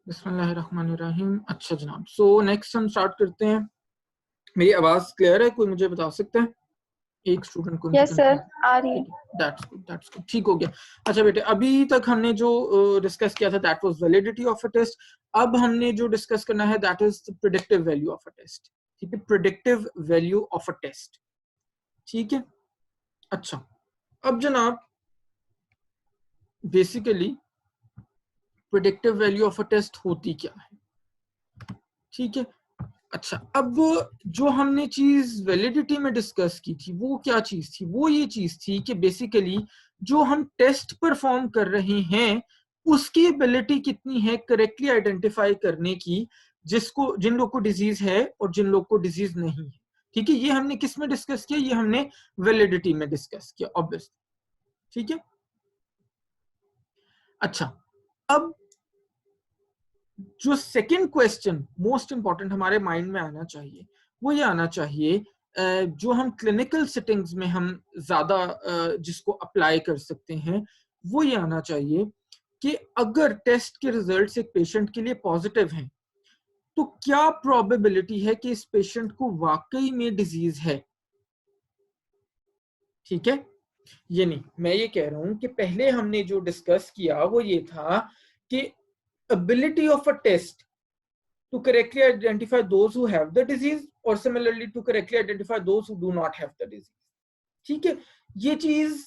बिस्मिल्लाहिर्रहमानिर्रहीम। अच्छा जनाब, सो नेक्स्ट हम स्टार्ट करते हैं। मेरी आवाज क्लियर है? कोई मुझे बता सकता है? एक स्टूडेंट को उनकी यस सर, कंफ्यूजन। आ रही है। ठीक है, दैट्स गुड, ठीक हो गया। अच्छा बेटे, अभी तक हमने जो डिस्कस किया था that was validity of a test. अब हमने जो डिस्कस करना है that is the predictive value of a test. ठीक है, predictive value of a test. ठीक है। अच्छा, अब जनाब basically predictive value of a test होती क्या है? ठीक है। अच्छा, अब जो हमने चीज वैलिडिटी में डिस्कस की थी वो क्या चीज थी? वो ये चीज थी कि बेसिकली जो हम टेस्ट परफॉर्म कर रहे हैं उसकी एबिलिटी कितनी है करेक्टली आइडेंटिफाई करने की, जिसको जिन लोग को डिजीज है और जिन लोग को डिजीज नहीं है। ठीक है, ये हमने किस में डिस्कस किया? ये हमने वैलिडिटी में डिस्कस किया ऑब्वियसली। ठीक है। अच्छा, अब जो सेकंड क्वेश्चन मोस्ट इंपॉर्टेंट हमारे माइंड में आना चाहिए वो ये आना चाहिए, जो हम क्लिनिकल सेटिंग्स में हम ज्यादा जिसको अप्लाई कर सकते हैं, वो ये आना चाहिए कि अगर टेस्ट के रिजल्ट्स एक पेशेंट के लिए पॉजिटिव हैं तो क्या प्रोबेबिलिटी है कि इस पेशेंट को वाकई में डिजीज है। ठीक है, ये नहीं, मैं ये कह रहा हूं कि पहले हमने जो डिस्कस किया वो ये था कि ability of a test to correctly identify those who have the disease or similarly to correctly identify those who do not have the disease। ठीक है, ये चीज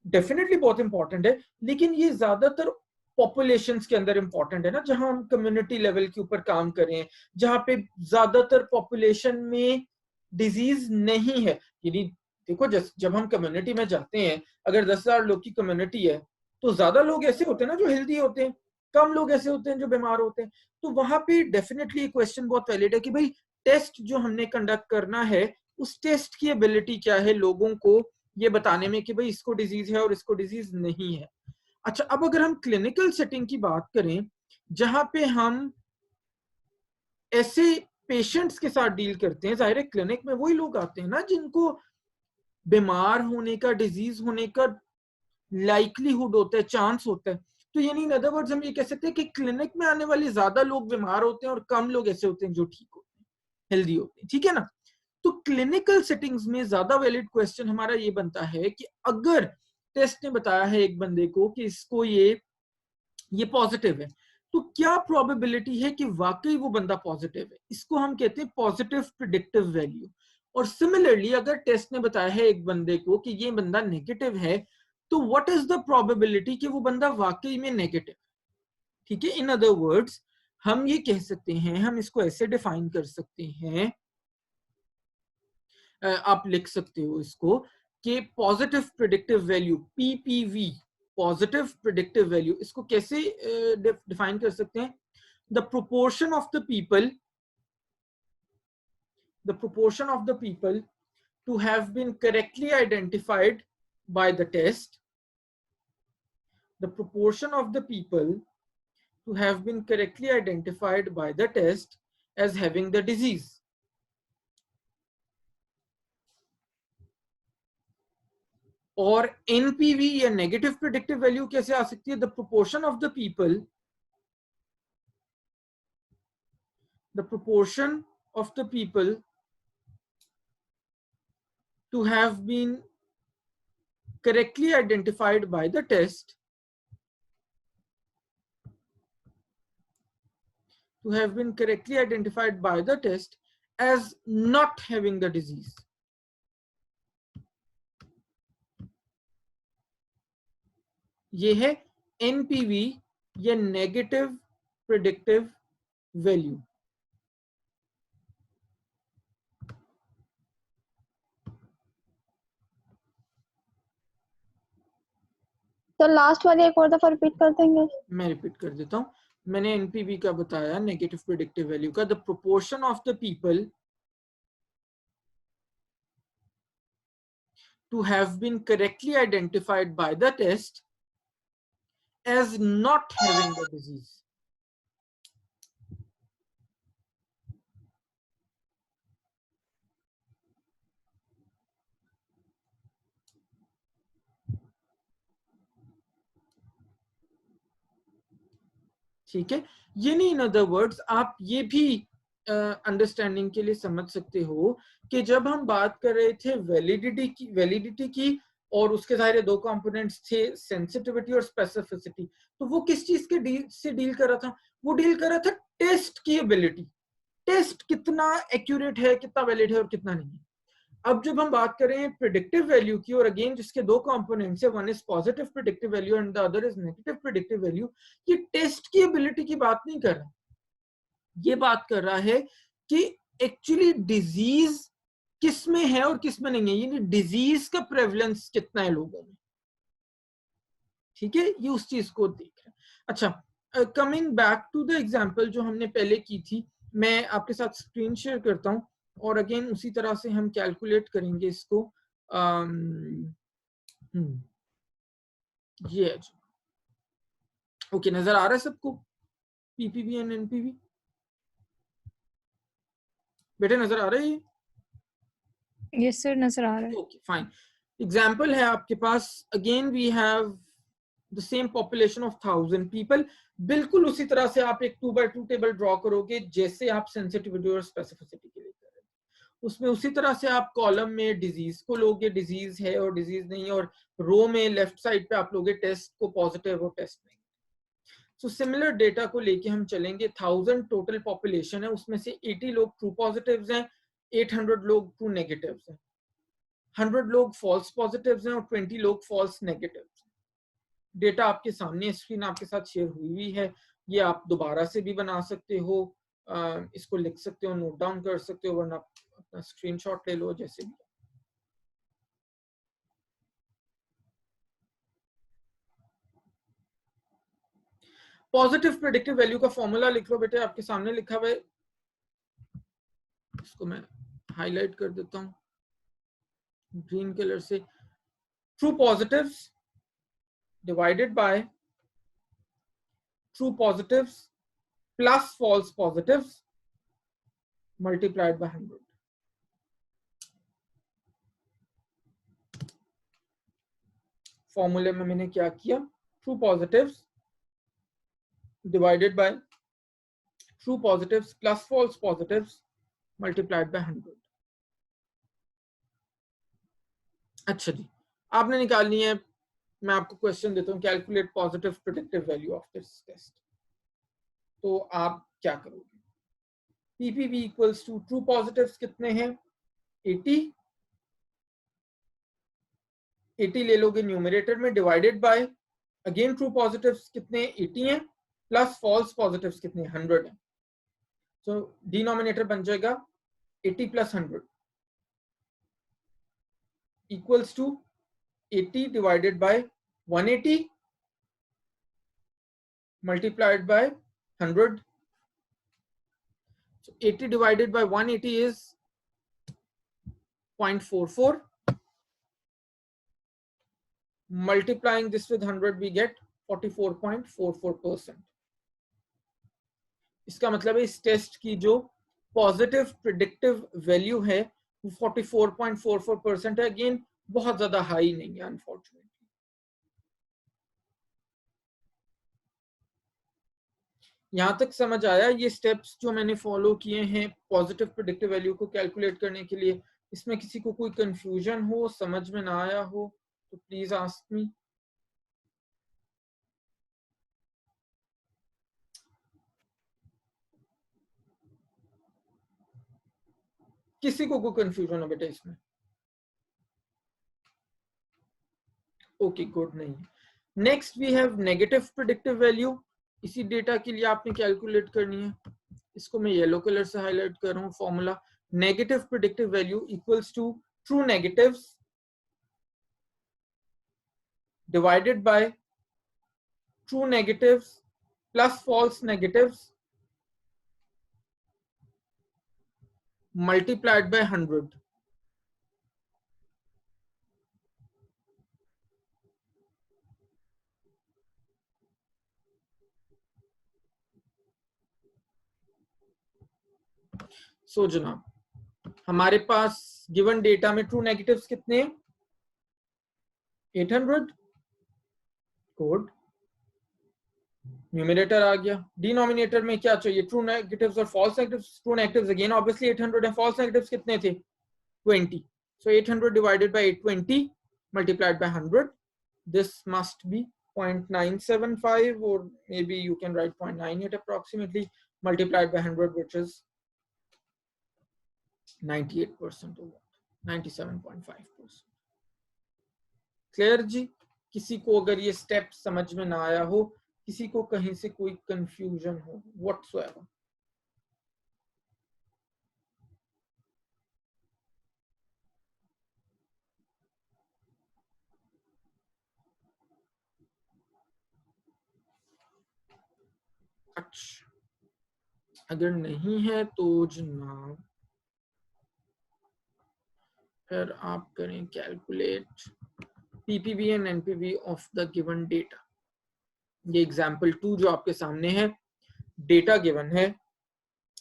डेफिनेटली बहुत इंपॉर्टेंट है, लेकिन ये ज्यादातर पॉपुलेशंस के अंदर इंपॉर्टेंट है ना, जहां हम कम्युनिटी लेवल के ऊपर काम करें, जहां पे ज्यादातर पॉपुलेशन में डिजीज नहीं है। यानी देखो, जब हम कम्युनिटी में जाते हैं, अगर 10,000 लोग की कम्युनिटी है तो ज्यादा लोग ऐसे होते हैं ना जो हेल्दी होते हैं, कम लोग ऐसे होते हैं जो बीमार होते हैं। तो वहां पे डेफिनेटली क्वेश्चन बहुत वैलिड है कि भाई टेस्ट जो हमने कंडक्ट करना है उस टेस्ट की एबिलिटी क्या है लोगों को ये बताने में कि भाई इसको डिजीज है और इसको डिजीज नहीं है। अच्छा, अब अगर हम क्लिनिकल सेटिंग की बात करें जहां पे हम ऐसे पेशेंट्स के साथ डील करते हैं, जाहिर है क्लिनिक में वही लोग आते हैं ना जिनको बीमार होने का, डिजीज होने का लाइकलीहुड होता है, चांस होता है। तो यानी इन अदर वर्ड्स हम ये कह सकते हैं कि क्लिनिक में आने वाले ज्यादा लोग बीमार होते हैं और कम लोग ऐसे होते हैं जो ठीक होते हैं, हेल्दी होते हैं। ठीक है ना। तो क्लिनिकल सेटिंग्स में ज्यादा वैलिड क्वेश्चन हमारा ये बनता है कि अगर टेस्ट ने बताया है एक बंदे को कि इसको ये पॉजिटिव है, तो क्या प्रोबेबिलिटी है कि वाकई वो बंदा पॉजिटिव है? इसको हम कहते हैं पॉजिटिव प्रिडिक्टिव वैल्यू। और सिमिलरली अगर टेस्ट ने बताया है एक बंदे को कि ये बंदा नेगेटिव है, तो व्हाट इज द प्रोबेबिलिटी कि वो बंदा वाकई में नेगेटिव। ठीक है, इन अदर वर्ड्स हम ये कह सकते हैं, हम इसको ऐसे डिफाइन कर सकते हैं, आप लिख सकते हो इसको कि positive predictive value PPV, positive predictive value, इसको कैसे डिफाइन कर सकते हैं? The proportion of the people, the proportion of the people to have been correctly identified by the test, the proportion of the people to have been correctly identified by the test as having the disease। और NPV या negative predictive value कैसे आ सकती है? The proportion of the people, the proportion of the people to have been correctly identified by the test, to have been correctly identified by the test as not having the disease। ये है NPV या negative predictive value. तो last वाली एक और दफा repeat कर देंगे? मैं रिपीट कर देता हूं, मैंने एनपीवी का बताया, नेगेटिव प्रिडिक्टिव वैल्यू का, the proportion of the people to have been correctly identified by the test as not having the disease। ठीक है, ये नहीं, इन अदर वर्ड्स आप ये भी अंडरस्टैंडिंग के लिए समझ सकते हो कि जब हम बात कर रहे थे वैलिडिटी की और उसके सारे दो कंपोनेंट्स थे, सेंसिटिविटी और स्पेसिफिसिटी, तो वो किस चीज के से डील कर रहा था? वो डील कर रहा था टेस्ट की एबिलिटी, टेस्ट कितना एक्यूरेट है, कितना वैलिड है और कितना नहीं है। अब जब हम बात करें प्रिडिक्टिव वैल्यू की, और अगेन जिसके दो कंपोनेंट्स है, one is positive predictive value and the other is negative predictive value, ये टेस्ट की एबिलिटी की बात नहीं कर रहा, ये बात कर रहा है कि एक्चुअली डिजीज किस में है और किस में नहीं है, यानी डिजीज का प्रेवलेंस कितना है लोगों में। ठीक है, ये उस चीज को देख रहे हैं। अच्छा, coming back to the example जो हमने पहले की थी, मैं आपके साथ स्क्रीन शेयर करता हूं और अगेन उसी तरह से हम कैलकुलेट करेंगे इसको। ये है जी, ओके, नजर आ रहा है सबको? पीपीवी एंड एनपीवी बेटे नजर आ रहा है? यस सर, नजर आ रहा है। Okay fine. एग्जाम्पल है आपके पास, again we have the same population of 1000 people. बिल्कुल उसी तरह से आप एक 2x2 टेबल ड्रॉ करोगे जैसे आप सेंसिटिविटी और स्पेसिफिसिटी के लिए कर रहे हैं। उसमें उसी तरह से आप कॉलम में डिजीज को लोगे, डिजीज है और डिजीज नहीं, और रो में लेफ्ट साइड पे आप लोगे टेस्ट को पॉजिटिव और टेस्ट नहीं। सो सिमिलर डेटा को लेके हम चलेंगे। 1000 टोटल पॉपुलेशन है, उसमें से 80 लोग ट्रू पॉजिटिव्स हैं, 800 लोग ट्रू नेगेटिव्स हैं, 100 लोग फॉल्स पॉजिटिव्स हैं और 20 लोग फॉल्स नेगेटिव्स हैं। डेटा आपके सामने, स्क्रीन आपके साथ शेयर हुई है, ये आप दोबारा से भी बना सकते हो, इसको लिख सकते हो, नोट डाउन कर सकते हो, वरना अपना स्क्रीनशॉट ले लो, जैसे भी। पॉजिटिव प्रेडिक्टिव वैल्यू का फॉर्मूला लिख लो बेटे, आपके सामने लिखा हुआ है, इसको मैं हाईलाइट कर देता हूं ग्रीन कलर से। True positives divided by true positives plus false positives multiplied by 100। फॉर्मूले में मैंने क्या किया, true positives divided by true positives plus false positives multiplied by 100। अच्छा जी, आपने निकालनी है, मैं आपको क्वेश्चन देता हूं, calculate positive predictive value of this test. तो आप क्या करोगे? PPV equals to true positives कितने हैं? 80 ले लोगे न्यूमरेटर में, divided by again true positives कितने 80 हैं, प्लस फॉल्स पॉजिटिव्स कितने 100 हैं। सो डिनोमिनेटर बन जाएगा 80 plus 100 equals to 80 divided by 180 multiplied by 100. So 80 divided by 180 is 0.44. Multiplying this with 100 we get 44.44%. इसका मतलब है इस टेस्ट की जो पॉजिटिव प्रिडिक्टिव वैल्यू है वो 44.44% है। अगेन बहुत ज्यादा हाई नहीं है अनफॉर्चुनेटली। यहां तक समझ आया? ये स्टेप्स जो मैंने फॉलो किए हैं पॉजिटिव प्रेडिक्टिव वैल्यू को कैलकुलेट करने के लिए, इसमें किसी को कोई कंफ्यूजन हो, समझ में ना आया हो तो प्लीज आस्क मी। किसी को कोई कंफ्यूजन हो बेटा इसमें? ओके गुड, नहीं। Next we have negative predictive value. इसी डेटा के लिए आपने कैलकुलेट करनी है, इसको मैं येलो कलर से हाईलाइट कर रहा हूं। Formula negative predictive value equals to true negatives divided by true negatives plus false negatives multiplied by 100. सो जनाब हमारे पास गिवन डेटा में ट्रू नेगेटिव्स कितने हैं? 800। गुड। न्यूमरेटर आ गया, डिनोमिनेटर में क्या चाहिए, ट्रू नेगेटिव्स और false negatives. True negatives again obviously 800 है, फॉल्स नेगेटिव्स कितने थे 20, so 800 divided by 820 multiplied by 100, this must be 0.975 or maybe you can write 0.98 approximately multiplied by 100 which is 98% or 97.5%। Clear जी? किसी को अगर ये स्टेप समझ में ना आया हो, किसी को कहीं से कोई कंफ्यूजन हो whatsoever? अच्छा, अगर नहीं है तो जनाब फिर आप करें calculate PPV and NPV of the given data. ये एग्जाम्पल 2 जो आपके सामने है, डेटा गिवन है,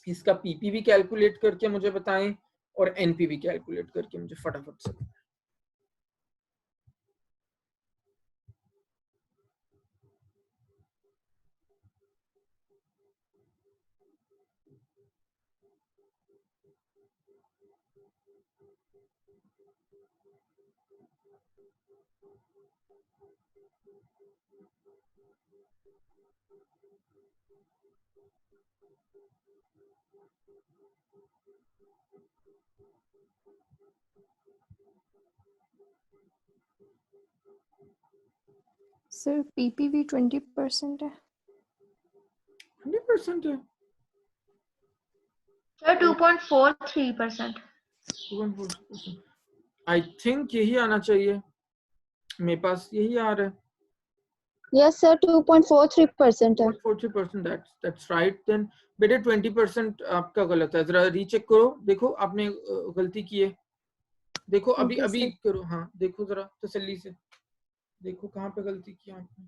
इसका PPV कैलकुलेट करके मुझे बताएं और NPV कैलकुलेट करके मुझे फटाफट से बताएं। सर पीपीवी 20% है। 100% है सर 2.43%। 2.4%। आई थिंक यही आना चाहिए, मेरे पास यही आ रहा है। यस सर 2.43% है। 43%, that's right then। बेटे 20% आपका गलत है, जरा रीचेक करो, देखो आपने गलती की है, देखो अभी ठीक है अभी सर। करो, हाँ देखो जरा तसल्ली से, देखो कहाँ पे गलती की आपने।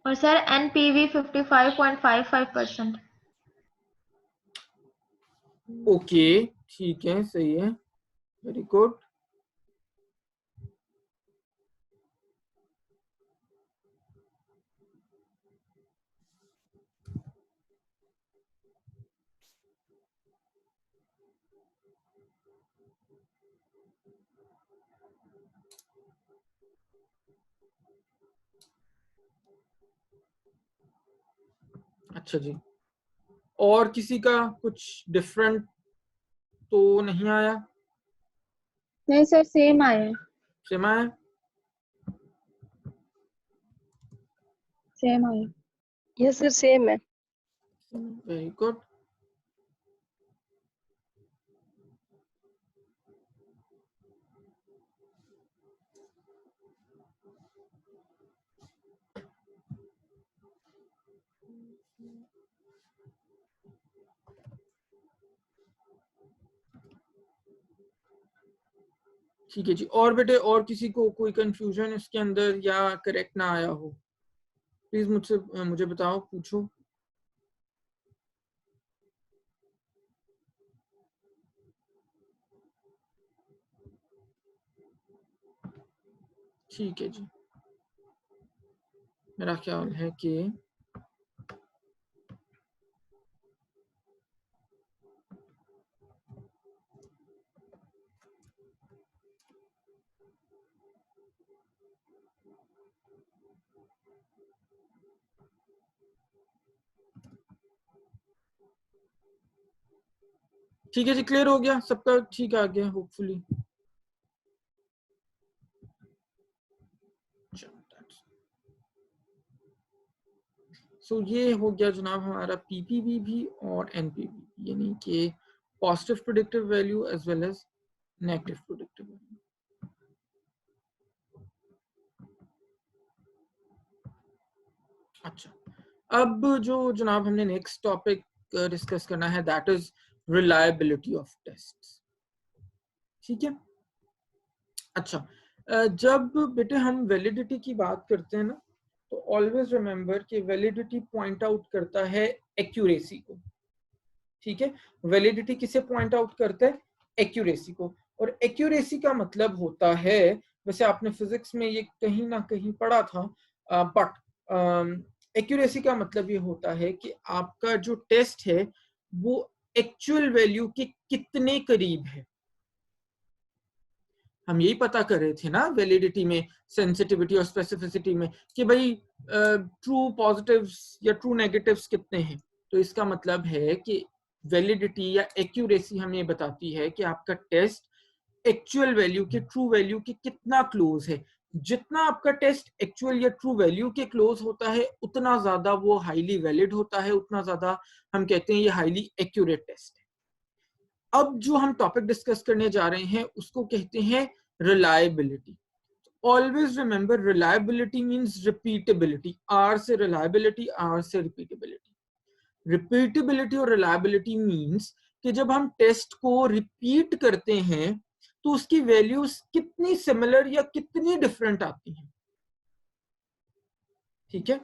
और सर NPV 55.55%। ओके ठीक है, सही है, वेरी गुड। अच्छा जी, और किसी का कुछ डिफरेंट तो नहीं आया? नहीं सर सेम आया है। सेम आया? सेम आया। यस सर सेम है। Very good. ठीक है जी, और बेटे और किसी को कोई कंफ्यूजन इसके अंदर या करेक्ट ना आया हो, प्लीज मुझे बताओ, पूछो। ठीक है जी, मेरा ख्याल है कि ठीक है जी, क्लियर हो गया सबका, ठीक आ गया होपफुली। सो ये हो गया जनाब हमारा PPV भी और NPV, यानी कि positive predictive value as well as negative predictive value. अच्छा, अब जो जनाब हमने नेक्स्ट टॉपिक डिस्कस करना है that is reliability of tests. ठीक है। अच्छा, जब बेटे हम वैलिडिटी की बात करते हैं ना, तो ऑलवेज रिमेंबर कि वैलिडिटी पॉइंट आउट करता है एक्यूरेसी को। ठीक है, वैलिडिटी किसे पॉइंट आउट करता है? एक्यूरेसी को। और एक्यूरेसी का मतलब होता है, वैसे आपने फिजिक्स में ये कहीं ना कहीं पढ़ा था, बट एक्यूरेसी का मतलब ये होता है कि आपका जो टेस्ट है वो एक्चुअल वैल्यू के कितने करीब है। हम यही पता कर रहे थे ना वैलिडिटी में, सेंसिटिविटी और स्पेसिफिसिटी में, कि भाई ट्रू पॉजिटिव्स या ट्रू नेगेटिव्स कितने हैं। तो इसका मतलब है कि वैलिडिटी या एक्यूरेसी हमें बताती है कि आपका टेस्ट एक्चुअल वैल्यू के, ट्रू वैल्यू के कितना क्लोज है। जितना आपका टेस्ट एक्चुअल या ट्रू वैल्यू के क्लोज होता है उतना ज्यादा वो हाईली वैलिड होता है, उतना ज्यादा हम कहते हैं ये हाईली एक्यूरेट टेस्ट है। अब जो हम टॉपिक डिस्कस करने जा रहे हैं उसको कहते हैं reliability. Always remember, reliability means repeatability. R से रिलायबिलिटी, आर से रिपीटेबिलिटी। रिपीटेबिलिटी और रिलायबिलिटी मींस कि जब हम टेस्ट को रिपीट करते हैं तो उसकी वैल्यूज कितनी सिमिलर या कितनी डिफरेंट आती हैं। ठीक है,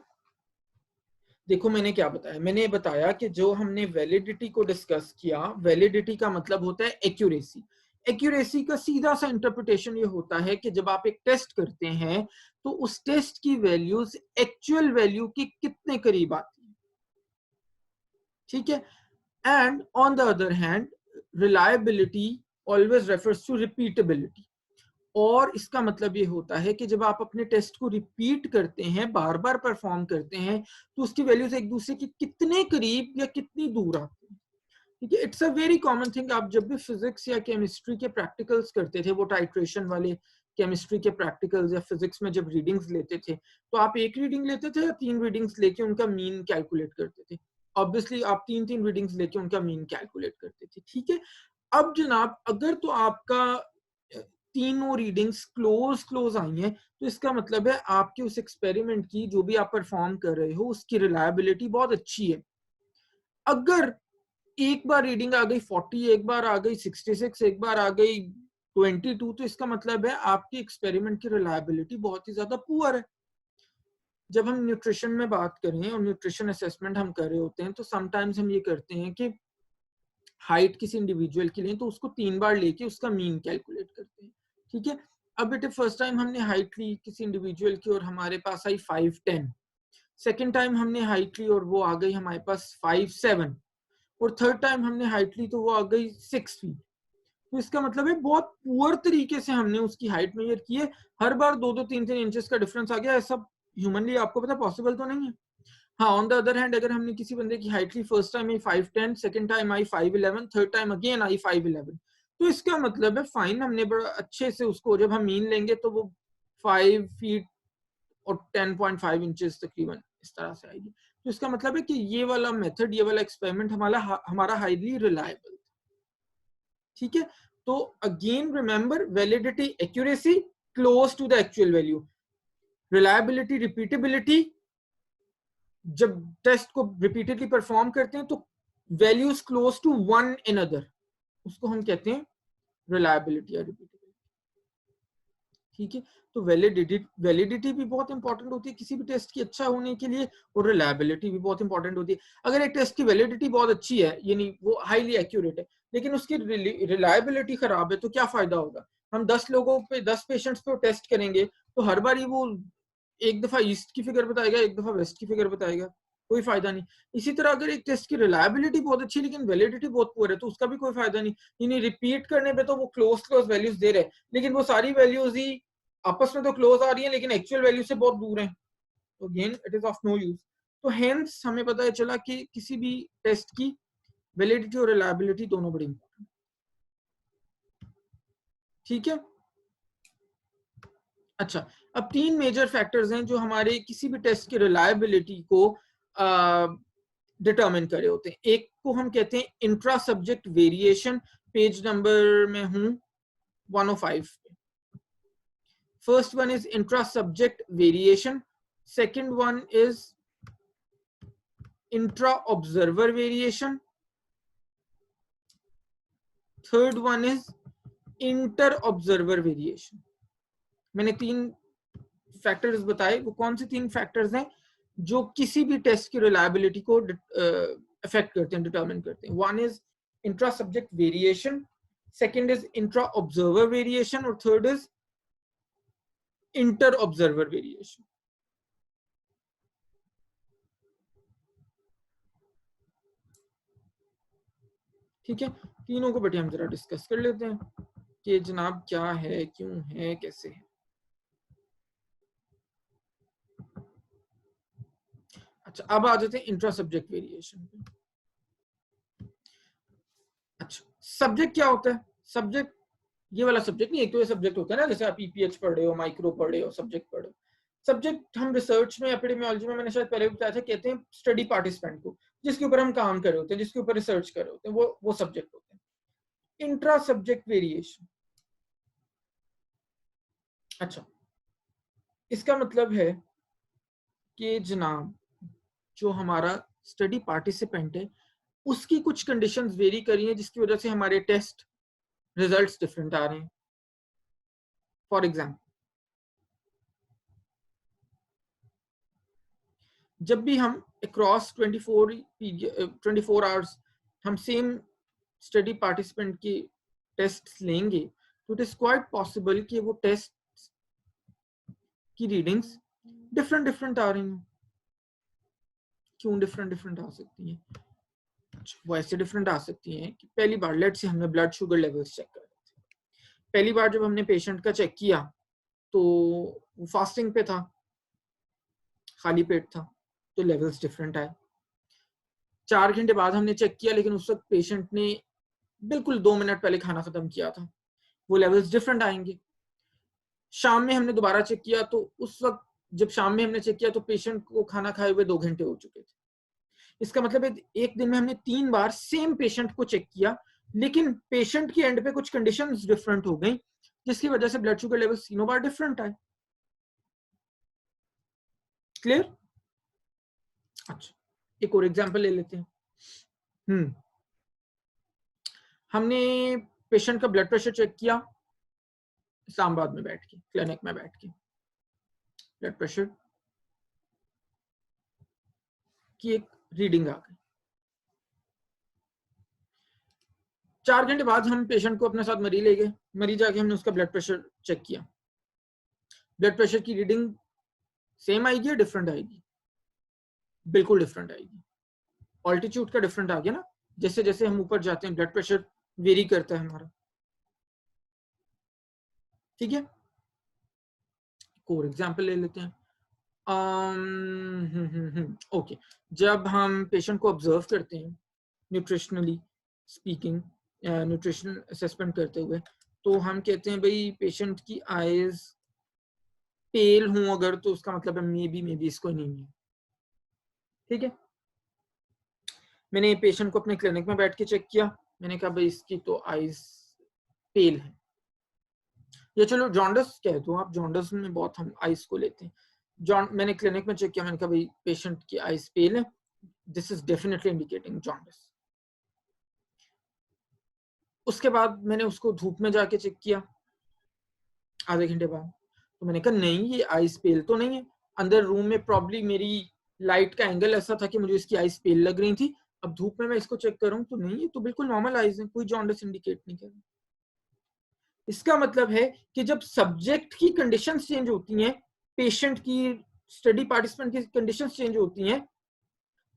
देखो मैंने क्या बताया, मैंने बताया कि जो हमने वैलिडिटी को डिस्कस किया, वैलिडिटी का मतलब होता है एक्यूरेसी। एक्यूरेसी का सीधा सा इंटरप्रिटेशन ये होता है कि जब आप एक टेस्ट करते हैं तो उस टेस्ट की वैल्यूज एक्चुअल वैल्यू के कितने करीब आती है। ठीक है, and on the other hand reliability always refers to repeatability. और इसका मतलब ये होता है कि जब आप अपने टेस्ट को रिपीट करते हैं, बार बार परफॉर्म करते हैं, तो उसकी वैल्यूज एक दूसरे के कितने करीब या कितनी दूर आती है। ठीक है, it's a very common thing. आप जब भी फिजिक्स या केमिस्ट्री के प्रैक्टिकल्स करते थे, वो टाइट्रेशन वाले केमिस्ट्री के प्रैक्टिकल्स, या फिजिक्स में जब रीडिंग्स लेते थे, तो आप एक रीडिंग लेते थे या 3 रीडिंग्स लेके उनका मीन कैलकुलेट करते थे? ऑब्वियसली आप 3 रीडिंग्स लेके उनका मीन कैलकुलेट करते थे। ठीक है, अब जनाब अगर तो आपका तीनों रीडिंग्स क्लोज आई हैं, तो इसका मतलब है आपके उस एक्सपेरिमेंट की, जो भी आप परफॉर्म कर रहे हो, उसकी रिलायबिलिटी बहुत अच्छी है। अगर एक बार रीडिंग आ गई 40, एक बार आ गई 66, एक बार आ गई 22, तो इसका मतलब है आपकी एक्सपेरिमेंट की रिलायबिलिटी बहुत ही ज्यादा पुअर है। जब हम न्यूट्रिशन में बात करें और न्यूट्रिशन असेसमेंट हम कर रहे होते हैं, तो समटाइम्स हम ये करते हैं कि हाइट किसी इंडिविजुअल की लें तो उसको 3 बार लेके उसका मीन कैलकुलेट करते हैं। ठीक है, अब बेटे फर्स्ट टाइम हमने हाइट ली किसी इंडिविजुअल की और हमारे पास आई 5'10", सेकेंड टाइम हमने हाइट ली और वो आ गई हमारे पास 5'7", और थर्ड टाइम हमने हाइट ली तो वो आ गई 6 फीट। तो इसका मतलब है बहुत पुअर तरीके से हमने उसकी हाइट मेजर की है। हर बार 2-2, 3-3 इंचेस का डिफरेंस आ गया। ऐसा ह्यूमनली आपको पता पॉसिबल तो नहीं है। हाँ, ऑन द अदर हैंड अगर हमने किसी बंदे की हाइट ली, फर्स्ट टाइम आई 5'10", सेकंड टाइम आई 5'11", थर्ड टाइम अगेन आई 5'11", तो इसका मतलब है फाइन, हमने बड़ा अच्छे से उसको जब हम मीन लेंगे तो वो 5 फीट और 10.5 इंचेस तकरीबन इस तरह से आएगी। तो इसका मतलब है कि ये वाला मेथड, ये वाला एक्सपेरिमेंट हमारा हाईली रिलायबल। ठीक है, तो again remember, validity, accuracy close to the actual value, reliability, repeatability, जब टेस्ट को रिपीटेडली परफॉर्म करते हैं तो values close to one another, उसको हम कहते हैं रिलायबिलिटी या रिपीटेबिलिटी। ठीक है, तो वैलिडिटी भी बहुत इंपॉर्टेंट होती है किसी भी टेस्ट की अच्छा होने के लिए, और रिलायबिलिटी भी बहुत इंपॉर्टेंट होती है। अगर एक टेस्ट की वैलिडिटी बहुत अच्छी है, यानी वो हाईली एक्यूरेट है, लेकिन उसकी रिलायबिलिटी खराब है, तो क्या फायदा होगा? हम 10 लोगों पे, 10 पेशेंट्स पे टेस्ट करेंगे तो हर बार ही वो एक दफा ईस्ट की फिगर बताएगा, एक दफा वेस्ट की फिगर बताएगा, कोई फायदा नहीं। इसी तरह अगर एक टेस्ट की रिलायबिलिटी बहुत अच्छी लेकिन वैलिडिटी बहुत पुअर है, तो उसका भी कोई फायदा नहीं। यानी रिपीट करने पे तो वो क्लोज वैल्यूज दे रहे हैं, लेकिन वो सारी वैल्यूज ही आपस में तो क्लोज आ रही है लेकिन एक्चुअल वैल्यू से बहुत दूर है, तो again it is of no use. तो हेंस हमें पता चला कि किसी भी टेस्ट की वैलिडिटी और रिलायबिलिटी दोनों बड़ी इंपॉर्टेंट। ठीक है, अच्छा, अब 3 मेजर फैक्टर्स हैं जो हमारे किसी भी टेस्ट की रिलायबिलिटी को डिटरमिन करे होते हैं। एक को हम कहते हैं intra subject variation, page number में हूं 105 पे। First one is intra subject variation, second one is intra observer variation, third one is inter observer variation. मैंने 3 फैक्टर्स बताए, वो कौन से 3 फैक्टर्स हैं जो किसी भी टेस्ट की रिलायबिलिटी को अफेक्ट करते हैं, डिटरमिन करते हैं। One is intra subject variation, second is intra observer variation और third is inter observer variation. ठीक है, तीनों को बेटे हम जरा डिस्कस कर लेते हैं कि जनाब क्या है, क्यों है, कैसे है। अच्छा, अब आ जाते हैं इंट्रा सब्जेक्ट वेरिएशन पे। अच्छा, सब्जेक्ट क्या होता है? सब्जेक्ट ये वाला सब्जेक्ट नहीं, एक तो ये सब्जेक्ट होता है ना, जैसे आप ईपीएच पढ़ रहे हो, माइक्रो पढ़ रहे हो, सब्जेक्ट पढ़ रहे हो। सब्जेक्ट हम रिसर्च में, एपिडेमियोलॉजी में, मैंने शायद पहले भी बताया था, कहते हैं स्टडी पार्टिसिपेंट को, जिसके ऊपर हम काम कर रहे होते हैं, जिसके ऊपर रिसर्च कर रहे होते हैं, वो सब्जेक्ट होते हैं। इंट्रा सब्जेक्ट वेरिएशन, अच्छा, इसका मतलब है कि जनाब जो हमारा स्टडी पार्टिसिपेंट है उसकी कुछ कंडीशंस वेरी करी हैं, जिसकी वजह से हमारे टेस्ट रिजल्ट्स डिफरेंट आ रहे हैं। फॉर एग्जाम्पल, जब भी हम अक्रॉस 24 आवर्स हम सेम स्टडी पार्टिसिपेंट की टेस्ट लेंगे, तो इट इज क्वाइट पॉसिबल कि वो टेस्ट की रीडिंग्स डिफरेंट डिफरेंट आ रही हैं। क्यों डिफरेंट डिफरेंट आ सकती हैं? वो ऐसे डिफरेंट आ सकती हैं कि पहली बार लेट से हमने ब्लड शुगर लेवल्स चेक कर रहे थे, पहली बार जब हमने पेशेंट का चेक किया तो वो फास्टिंग पे था, खाली पेट था, तो लेवल्स डिफरेंट आए। 4 घंटे बाद हमने चेक किया, लेकिन उस वक्त पेशेंट ने बिल्कुल 2 मिनट पहले खाना खत्म किया था, वो लेवल्स डिफरेंट आएंगे। शाम में हमने दोबारा चेक किया, तो उस वक्त जब शाम में हमने चेक किया तो पेशेंट को खाना खाए हुए 2 घंटे हो चुके थे। इसका मतलब है एक दिन में हमने 3 बार सेम पेशेंट को चेक किया, लेकिन पेशेंट की एंड पे कुछ कंडीशंस डिफरेंट हो गई, जिसकी वजह से ब्लड शुगर लेवल तीनों बार डिफरेंट आए। क्लियर? अच्छा, एक और एग्जांपल ले लेते हैं। हमने पेशेंट का ब्लड प्रेशर चेक किया इस्लामाबाद में बैठ के, क्लिनिक में बैठ के, ब्लड प्रेशर की एक रीडिंग आ गई। 4 घंटे बाद हम पेशेंट को अपने साथ मरी ले गए, मरी जाके हमने उसका ब्लड प्रेशर चेक किया। ब्लड प्रेशर की रीडिंग सेम आएगी या डिफरेंट आएगी? बिल्कुल डिफरेंट आएगी। ऑल्टीट्यूड का डिफरेंट आ गया ना, जैसे जैसे हम ऊपर जाते हैं ब्लड प्रेशर वेरी करता है हमारा। ठीक है, एक और एग्जांपल ले लेते हैं। ओके, जब हम पेशेंट को ऑब्जर्व करते हैं न्यूट्रिशनली स्पीकिंग, न्यूट्रिशन असेसमेंट करते हुए, तो हम कहते हैं भाई पेशेंट की आईज पेल हूं अगर, तो उसका मतलब है मे बी इसको नहीं है। ठीक है, मैंने पेशेंट को अपने क्लिनिक में बैठ के चेक किया, मैंने कहा भाई इसकी तो आईज पेल है, या चलो जॉन्डिस कह दो आप, जॉन्डिस में बहुत हम आइस को लेते हैं। मैंने क्लिनिक में चेक किया, मैंने कहा भाई पेशेंट की आइस पेल है, this is definitely indicating jaundice. उसके बाद मैंने उसको धूप में जाके चेक किया आधे घंटे बाद, तो मैंने कहा नहीं ये आइस पेल तो नहीं है, अंदर रूम में प्रॉब्ली मेरी लाइट का एंगल ऐसा था कि मुझे इसकी आइस पेल लग रही थी, अब धूप में मैं इसको चेक करूं तो नहीं, ये तो बिल्कुल नॉर्मल आइज है, कोई जॉन्डिस इंडिकेट नहीं कर रहा। इसका मतलब है कि जब सब्जेक्ट की कंडीशंस चेंज होती हैं, पेशेंट की, स्टडी पार्टिसिपेंट की कंडीशंस चेंज होती हैं,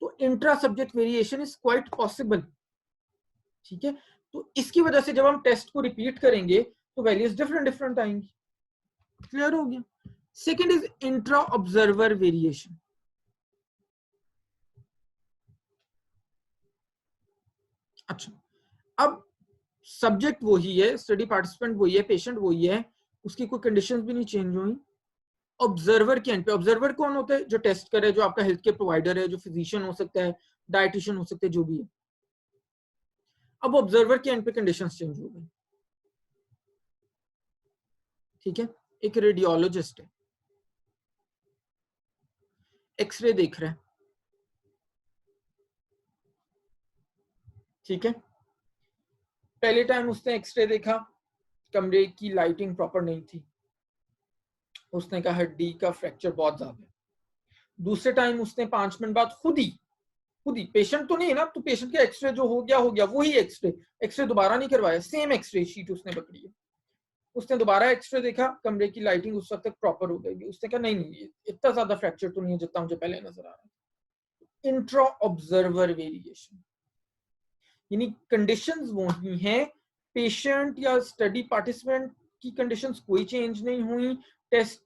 तो intra subject variation is quite possible. ठीक है, तो इसकी वजह से जब हम टेस्ट को रिपीट करेंगे तो वैल्यूज डिफरेंट डिफरेंट आएंगी। क्लियर हो गया? Second is intra observer variation. अच्छा, अब सब्जेक्ट वही है, स्टडी पार्टिसिपेंट वही है, पेशेंट वही है, उसकी कोई कंडीशंस भी नहीं चेंज हुई। ऑब्जर्वर के एंड पे, ऑब्जर्वर कौन होता है? जो टेस्ट करे, जो आपका हेल्थ केयर प्रोवाइडर है, जो फिजिशियन हो सकता है, डाइटिशियन हो सकते हैं, जो भी है। अब ऑब्जर्वर के एंड पे कंडीशंस चेंज हो गई। ठीक है, एक रेडियोलॉजिस्ट है, एक्सरे देख रहा है। ठीक है, पहले टाइम उसने एक्सरे देखा, कमरे की लाइटिंग प्रॉपर नहीं थी, उसने कहा हड्डी का फ्रैक्चर बहुत ज्यादा है। दूसरे टाइम उसने 5 मिनट बाद खुद ही पेशेंट तो नहीं है ना, तो पेशेंट का एक्सरे जो हो गया वही एक्सरे दोबारा नहीं करवाया, सेम एक्सरे शीट उसने पकड़ी है, उसने दोबारा एक्सरे देखा, कमरे की लाइटिंग उस वक्त तक प्रॉपर हो गई, उसने कहा नहीं इतना ज्यादा फ्रैक्चर तो नहीं है जितना मुझे पहले नजर आ रहा है। इंट्रा ऑब्जर्वर वेरिएशन, यानी कंडीशंस वही हैं, पेशेंट या स्टडी पार्टिसिपेंट की कंडीशंस कोई चेंज नहीं हुई, टेस्ट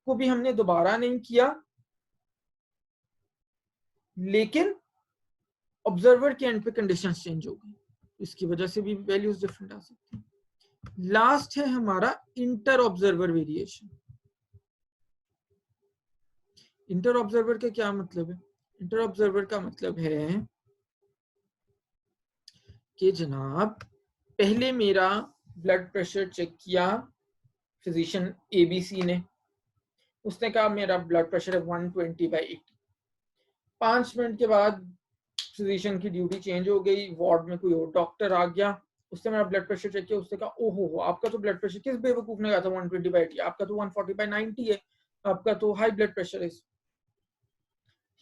को भी हमने दोबारा नहीं किया, लेकिन ऑब्जर्वर के एंड पे कंडीशंस चेंज हो गई, इसकी वजह से भी वैल्यूज डिफरेंट आ सकती हैं। लास्ट है हमारा inter observer variation. Inter observer का क्या मतलब है? इंटर ऑब्जर्वर का मतलब है कि जनाब पहले मेरा ब्लड प्रेशर चेक किया फिजिशियन एबीसी ने, उसने कहा मेरा ब्लड प्रेशर है 120/80। 5 मिनट के बाद फिजिशियन की ड्यूटी चेंज हो गई, वार्ड में कोई और डॉक्टर आ गया, उसने मेरा ब्लड प्रेशर चेक किया, उसने कहा ओहो आपका तो ब्लड प्रेशर, किस बेवकूफ ने कहा था 120/80, आपका तो 140/90 है, आपका तो हाई ब्लड प्रेशर है।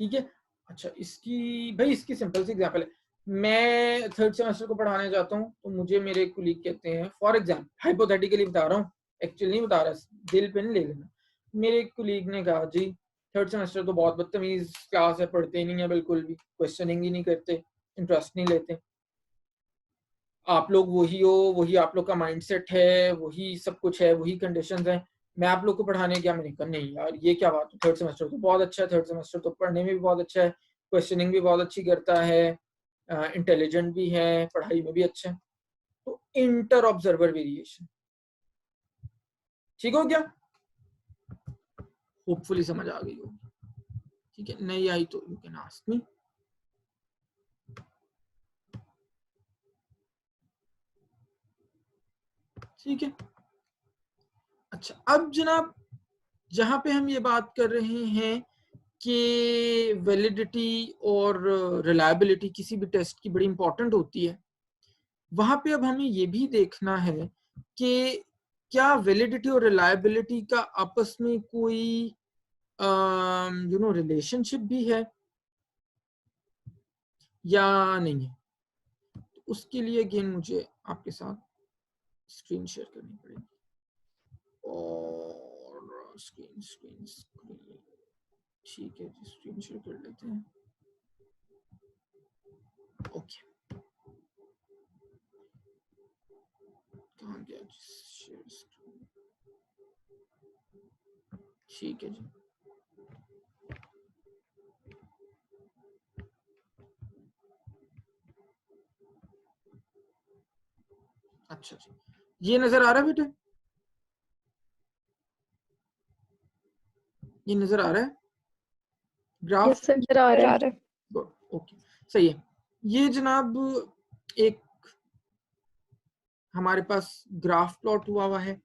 ठीक है, अच्छा इसकी सिंपल सी एग्जांपल है, मैं 3rd सेमेस्टर को पढ़ाने जाता हूँ, तो मुझे मेरे कुलीग कहते हैं, फॉर एग्जाम्पल हाइपोथेटिकली बता रहा हूँ, एक्चुअली नहीं बता रहा, दिल पे नहीं ले लेना, मेरे कुलीग ने कहा जी 3rd सेमेस्टर तो बहुत बदतमीज क्लास है, पढ़ते ही नहीं है बिल्कुल भी, क्वेश्चनिंग ही नहीं करते, इंटरेस्ट नहीं लेते, आप लोग वही हो, वही आप लोग का माइंडसेट है, वही सब कुछ है, वही कंडीशंस हैं, मैं आप लोग को पढ़ाने गया, मैंने कहा नहीं यार ये क्या बात है, 3rd सेमेस्टर तो बहुत अच्छा है, 3rd सेमेस्टर तो पढ़ने में भी बहुत अच्छा है, क्वेश्चनिंग भी बहुत अच्छी करता है, इंटेलिजेंट भी है, पढ़ाई में भी अच्छा है। तो इंटर ऑब्जर्वर वेरिएशन, ठीक हो गया? होपफुली समझ आ गई होगी। ठीक है, नहीं आई तो यू कैन आस्क मी। ठीक है, अच्छा अब जनाब जहां पे हम ये बात कर रहे हैं कि वैलिडिटी और रिलायबिलिटी किसी भी टेस्ट की बड़ी इंपॉर्टेंट होती है, वहां पे अब हमें ये भी देखना है कि क्या वैलिडिटी और रिलायबिलिटी का आपस में कोई रिलेशनशिप भी है या नहीं है। तो उसके लिए अगेन मुझे आपके साथ स्क्रीन शेयर करनी पड़ेगी, और स्क्रीन ठीक है जी, स्क्रीन शेयर कर लेते हैं। ओके, कहाँ गया शेयर स्क्रीन, ठीक है जी। अच्छा जी, ये नजर आ रहा है बेटे, ये नजर आ रहा है ग्राफ? यस सर नजर आ रहा है। ओके सही है। ये जनाब एक हमारे पास ग्राफ प्लॉट हुआ है,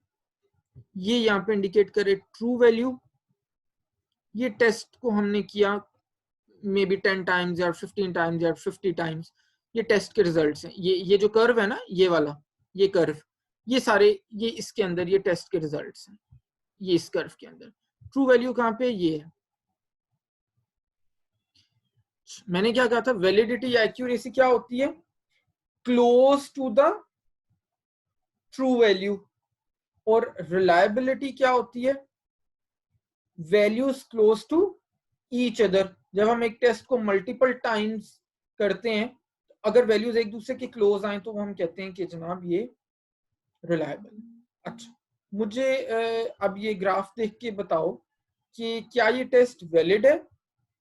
ये यहाँ पे इंडिकेट करे ट्रू वैल्यू, ये टेस्ट को हमने किया मे बी 10 टाइम्स या 15 टाइम्स या 50 टाइम्स, ये टेस्ट के रिजल्ट्स हैं, ये जो कर्व है ना, ये वाला, ये कर्व, ये सारे ये इसके अंदर ये टेस्ट के रिजल्ट्स हैं, ये इस कर्व के अंदर। ट्रू वैल्यू कहाँ पे, ये है। मैंने क्या कहा था, वैलिडिटी या एक्यूरेसी क्या होती है, close to the true value, और रिलायबिलिटी क्या होती है, values close to each other. जब हम एक टेस्ट को मल्टीपल टाइम्स करते हैं, अगर वैल्यूज एक दूसरे के क्लोज आए तो हम कहते हैं कि जनाब ये रिलायबल। अच्छा, मुझे अब ये ग्राफ देख के बताओ कि क्या ये टेस्ट वैलिड है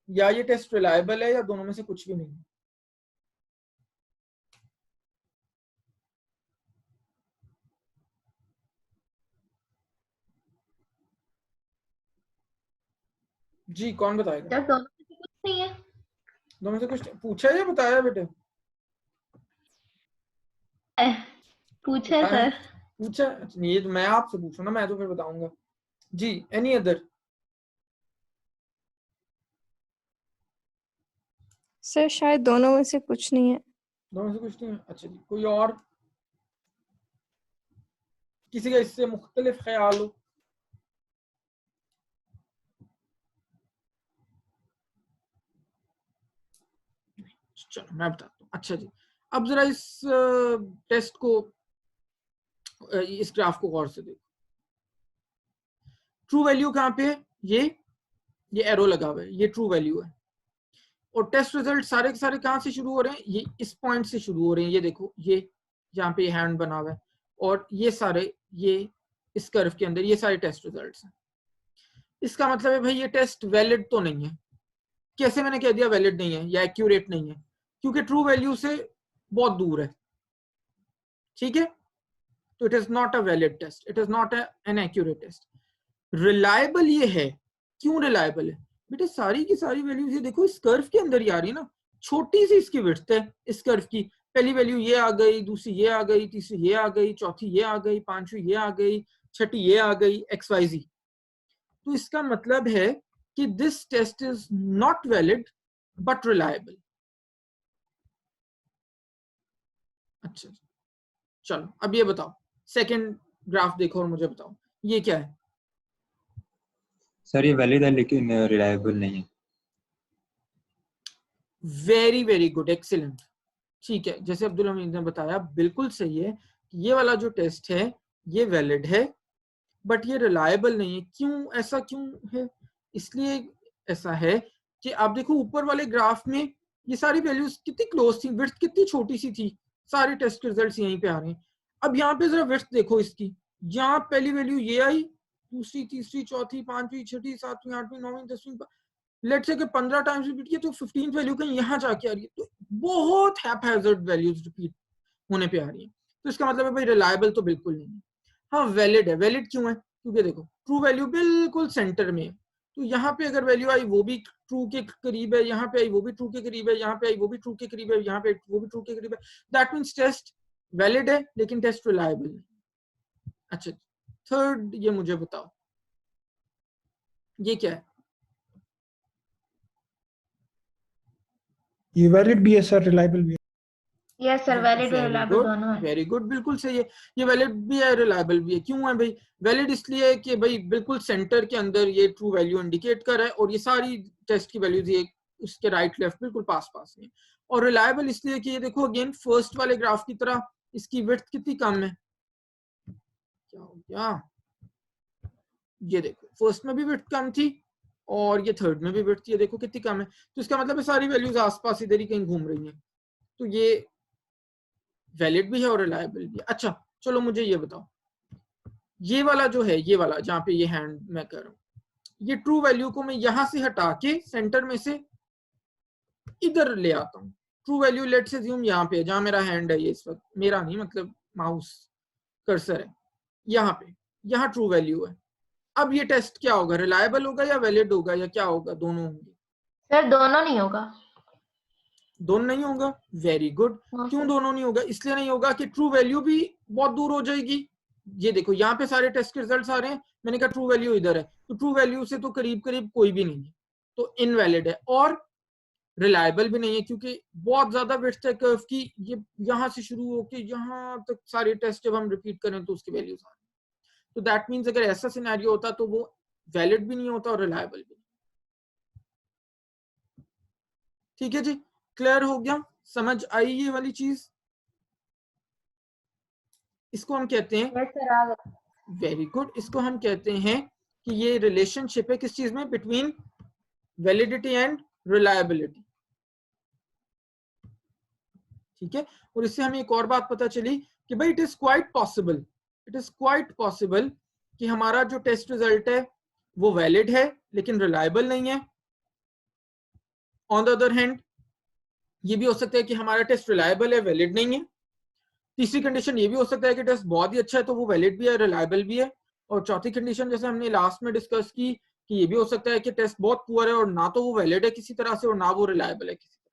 या ये टेस्ट रिलायबल है, या दोनों में से कुछ भी नहीं है। जी कौन बताएगा? सर दोनों में से कुछ नहीं है। दोनों से कुछ पूछा या बताया बेटे? पूछे सर। पूछा? अच्छा, ये तो मैं आपसे पूछूं ना, मैं तो फिर बताऊंगा। जी एनी अदर? सर शायद दोनों में से कुछ नहीं है। दोनों से कुछ नहीं है, अच्छा जी। कोई और किसी का इससे मुख्तलिफ ख्याल हो? चलो मैं बताता हूँ। अच्छा जी, अब जरा इस टेस्ट को, इस ग्राफ को गौर से देखो। ट्रू वैल्यू कहाँ पे है? ये एरो लगा हुआ है, ये ट्रू वैल्यू है। और टेस्ट रिजल्ट सारे के सारे कहाँ से शुरू हो रहे हैं? ये इस पॉइंट से शुरू हो रहे हैं। ये देखो, ये जहाँ पे हैंड बना हुआ है, और ये सारे, ये इस कर्व के अंदर ये सारे टेस्ट रिजल्ट्स हैं। इसका मतलब है भाई ये टेस्ट वैलिड तो नहीं है। कैसे मैंने कह दिया वैलिड नहीं है या एक्यूरेट नहीं है? क्योंकि ट्रू वैल्यू से बहुत दूर है। ठीक है, तो it is not a valid test, it is not an accurate test. Reliable ये है। क्यों रिलायबल है? बेटे सारी की सारी वैल्यूज ये देखो इस कर्व के अंदर ही आ रही है ना। छोटी सी इसकी विड्थ है इस कर्व की। पहली वैल्यू ये आ गई, दूसरी ये आ गई, तीसरी ये आ गई, चौथी ये आ गई, पांचवी ये आ गई, छठी ये आ गई, XYZ। तो इसका मतलब है कि this test is not valid but reliable. अच्छा चलो अब ये बताओ, सेकंड ग्राफ देखो और मुझे बताओ ये क्या है? सर ये वैलिड है लेकिन रिलायबल नहीं है। Very very good, excellent. ठीक है, जैसे अब्दुल हमीद ने बताया बिल्कुल सही है कि ये वाला जो टेस्ट है ये वैलिड है बट ये रिलायबल नहीं है। क्यों ऐसा क्यों है? इसलिए ऐसा है कि आप देखो ऊपर वाले ग्राफ में ये सारी वैल्यूज कितनी क्लोज थी, विड्थ कितनी छोटी सी थी, सारे टेस्ट रिजल्ट्स यहीं पे आ रहे हैं। अब यहाँ पे जरा विड्थ देखो इसकी, यहाँ पहली वैल्यू ये आई, दूसरी, तीसरी, चौथी, पांचवी, छठी, सातवीं, आठवीं, नौवीं, 10वीं, लेट्स से कि 15 टाइम्स रिपीट किया तो 15th वैल्यू कहीं यहाँ जाके आ रही है। तो बहुत हैपहैजर्ड वैल्यूज रिपीट होने पे आ रही है। तो इसका मतलब है भाई रिलायबल तो बिल्कुल नहीं है। हाँ वैलिड है। वैलिड क्यों है? क्योंकि देखो ट्रू वैल्यू बिल्कुल सेंटर में है। तो यहाँ पे अगर वैल्यू आई वो भी ट्रू के करीब है, यहाँ पे आई वो भी ट्रू के करीब है, यहाँ पे आई वो भी ट्रू के करीब है, यहाँ पे वो भी ट्रू के करीब है। दैट मीन्स टेस्ट वैलिड है लेकिन टेस्ट रिलायबल नहीं। अच्छा थर्ड ये मुझे बताओ ये क्या है? ये वैलिड भी है सर, रिलायबल भी है। यस सर, वैलिड और रिलायबल दोनों है। वेरी गुड, बिल्कुल सही है। ये वैलिड भी है, रिलायबल भी है। क्यों है भाई? वैलिड इसलिए है कि भाई बिल्कुल सेंटर के अंदर ये ट्रू वैल्यू इंडिकेट कर रहा है और ये सारी टेस्ट की वैल्यूज ये उसके राइट लेफ्ट बिल्कुल पास पास में। और रिलायबल इसलिए कि ये देखो अगेन फर्स्ट वाले ग्राफ की तरह इसकी विड्थ कितनी कम है। क्या हो गया? ये देखो फर्स्ट में भी विड्थ कम थी और ये थर्ड में भी विड्थ थी, ये देखो कितनी कम है। तो इसका मतलब है सारी वैल्यूज आसपास इधर ही कहीं घूम रही हैं। तो ये वैलिड भी है और रिलायबल भी है। अच्छा चलो मुझे ये बताओ, ये वाला जो है, ये वाला जहाँ पे ये हैंड मैं कर रहा हूँ, ये ट्रू वैल्यू को मैं यहां से हटा के सेंटर में से इधर ले आता हूँ। ट्रू वैल्यू लेट्स अज्यूम यहाँ पे जहाँ मेरा हैंड है, ये इस वक्त मेरा नहीं मतलब माउस कर्सर है यहाँ पे, यहाँ ट्रू वैल्यू है। अब ये टेस्ट क्या होगा? रिलायबल होगा या वैलिड होगा या क्या होगा? दोनों होंगे सर दोनों नहीं होगा। दोनों नहीं होगा। Very good. क्यों दोनों नहीं होगा? इसलिए नहीं होगा कि ट्रू वैल्यू भी बहुत दूर हो जाएगी। ये देखो यहाँ पे सारे टेस्ट के रिजल्ट्स आ रहे हैं, मैंने कहा ट्रू वैल्यू इधर है, तो ट्रू वैल्यू से तो करीब करीब कोई भी नहीं है, तो इनवैलिड है। और रिलायबल भी नहीं है क्योंकि बहुत ज्यादा विड्थ है कर्व की, ये यहाँ से शुरू होकर यहाँ तक सारे टेस्ट जब हम रिपीट करें तो उसकी वैल्यूज आ रही है। तो दैट मीन्स अगर ऐसा सिनेरियो होता तो वो वैलिड भी नहीं होता और रिलायबल भी नहीं। ठीक है जी, क्लियर हो गया? समझ आई ये वाली चीज? इसको हम कहते हैं, यस सर आ गया। वेरी गुड, इसको हम कहते हैं कि ये रिलेशनशिप है किस चीज में? Between validity and reliability. ठीक है, और इससे हमें एक और बात पता चली कि भाई इट इज क्वाइट पॉसिबल कि हमारा जो टेस्ट रिजल्ट है वो वैलिड है लेकिन रिलायबल नहीं है। ऑन द अदर हैंड ये भी हो सकता है कि हमारा टेस्ट रिलायबल है, वैलिड नहीं है। तीसरी कंडीशन ये भी हो सकता है कि टेस्ट बहुत ही अच्छा है तो वो वैलिड भी है, रिलायबल भी है। और चौथी कंडीशन जैसे हमने लास्ट में डिस्कस की कि ये भी हो सकता है कि टेस्ट बहुत पुअर है और ना तो वो वैलिड है किसी तरह से और ना वो रिलायबल है किसी तरह।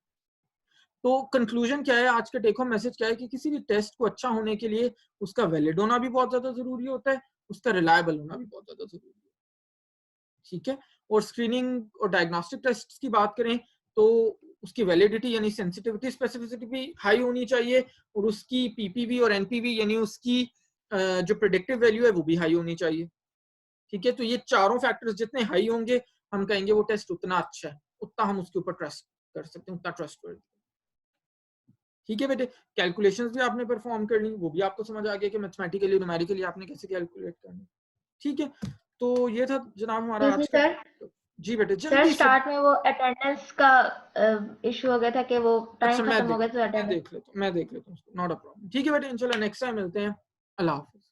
तो कंक्लूजन क्या है आज का टेक होम मैसेज क्या है कि किसी भी टेस्ट को अच्छा होने के लिए उसका वैलिड होना भी बहुत ज्यादा जरूरी होता है, उसका रिलायबल होना भी बहुत ज्यादा जरूरी है। ठीक है, और स्क्रीनिंग और डायग्नोस्टिक टेस्ट की बात करें तो उसकी वैलिडिटी यानी सेंसिटिविटी स्पेसिफिसिटी भी हाई होनी चाहिए और उसकी पीपीवी और एनपीवी यानी उसकी जो प्रेडिक्टिव वैल्यू है वो भी हाई होनी चाहिए। ठीक है, तो ये चारों फैक्टर्स जितने हाई होंगे हम कहेंगे वो टेस्ट उतना अच्छा है, उतना हम उसके ऊपर ट्रस्ट कर सकते हैं, उतना ट्रस्ट कर। ठीक है बेटे, कैलकुलेशंस भी आपने परफॉर्म कर ली, वो भी आपको समझ आ गया कि मैथमेटिकली न्यूमेरिकली आपने कैसे कैलकुलेट करना। ठीक है, तो ये था जनाब हमारा आज का। जी बेटे सर जल्दी से। स्टार्ट में वो अटेंडेंस का इशू हो गया था कि वो टाइम अच्छा खत्म हो गया तो मैं देख लेता हूँ, नॉट अ प्रॉब्लम। ठीक है बेटे, इंशाल्लाह नेक्स्ट टाइम मिलते हैं। अल्लाह हाफिज।